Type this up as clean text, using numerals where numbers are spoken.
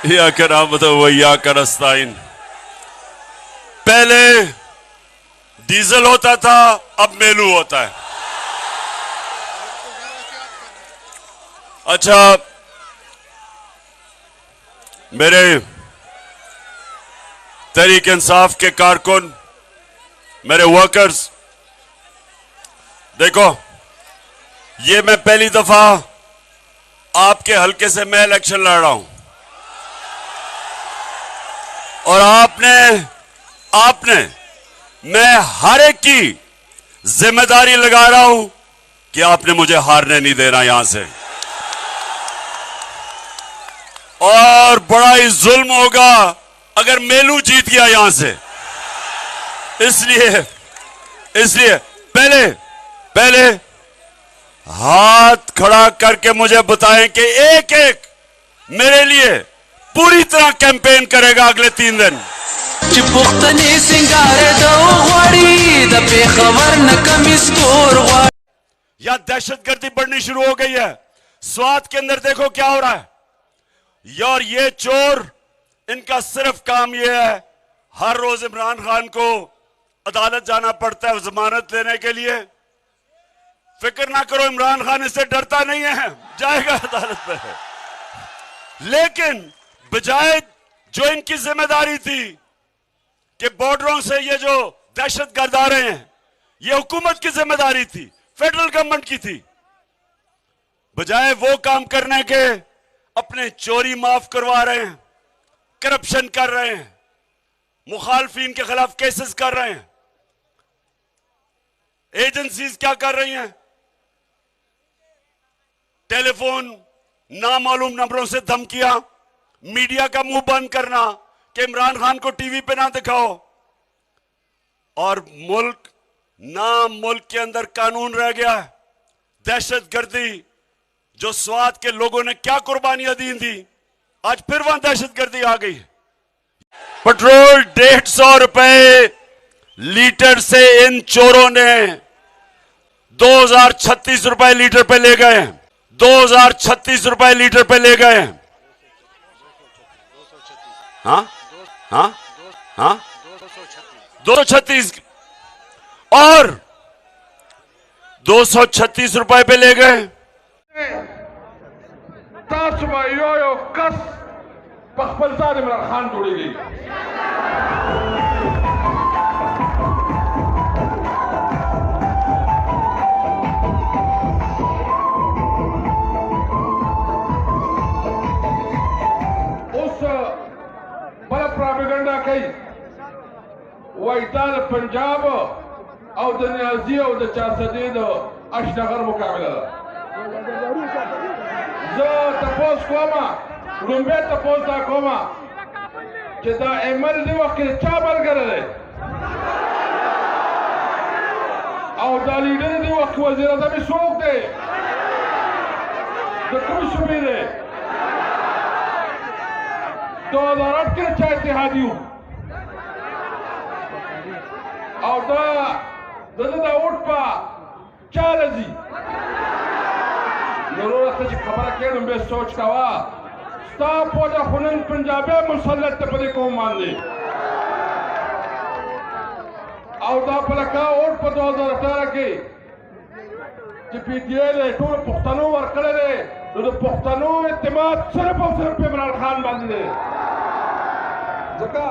या करामत वैया करस्ताइन। पहले डीजल होता था, अब मेलू होता है। अच्छा, मेरे तहरीक इंसाफ के कारकुन, मेरे वर्कर्स, देखो ये मैं पहली दफा आपके हलके से मैं इलेक्शन लड़ रहा हूं और आपने मैं हर एक की जिम्मेदारी लगा रहा हूं कि आपने मुझे हारने नहीं देना यहां से, और बड़ा ही जुल्म होगा अगर मेलू जीत गया यहां से। इसलिए पहले हाथ खड़ा करके मुझे बताएं कि एक एक मेरे लिए पूरी तरह कैंपेन करेगा अगले 3 दिन। या दहशतगर्दी बढ़नी शुरू हो गई है। स्वात के अंदर देखो क्या हो रहा है। और ये चोर, इनका सिर्फ काम ये है, हर रोज इमरान खान को अदालत जाना पड़ता है जमानत लेने के लिए। फिक्र ना करो, इमरान खान इससे डरता नहीं है, जाएगा अदालत में। लेकिन बजाय जो इनकी जिम्मेदारी थी कि बॉर्डरों से ये जो दहशतगर्द आ रहे हैं, ये हुकूमत की जिम्मेदारी थी, फेडरल गवर्नमेंट की थी, बजाय वो काम करने के अपने चोरी माफ करवा रहे हैं, करप्शन कर रहे हैं, मुखालफिन के खिलाफ केसेस कर रहे हैं। एजेंसीज क्या कर रही हैं? टेलीफोन नामालूम नंबरों से धमकियां, मीडिया का मुंह बंद करना कि इमरान खान को टीवी पे ना दिखाओ, और मुल्क के अंदर कानून रह गया है। दहशतगर्दी, जो स्वात के लोगों ने क्या कुर्बानियां दी थी, आज फिर वहां दहशतगर्दी आ गई। पेट्रोल 150 रुपए लीटर से इन चोरों ने 2036 रुपए लीटर पे ले गए हैं। 2036 रुपए लीटर पे ले गए हैं। हाँ 236 और 236 रुपए पे ले गए। यो कस पखपलता इमरान खान जोड़ी गई। उस बड़ा प्रोपेगेंडा कई वाइटाल पंजाब और दुनियाजी और चासदीद अशनगर मुकाबला तपोस कोमा रुम्बे तपोस दा कोमा दा एमएल दी वक्त चाबल करे और दा लीडर दी वक्त वजीर आज़म भी सोख दे तो कुछ भी दे 2008 के चाहे इत्तेहादियों और दा उठ पा चालजी जरूरत है खबर के रुम्बे सोच का वा स्टाफ हो जा खुनन पंजाबे मुसल्लत पर को मान ले और दा पलका और पर 2018 के कि पीटीआई टूर पुख्तनो वर्कड़े ले तो पुख्तनो इत्तेमाद सिर्फ और सिर्फ इमरान खान बांध ले जका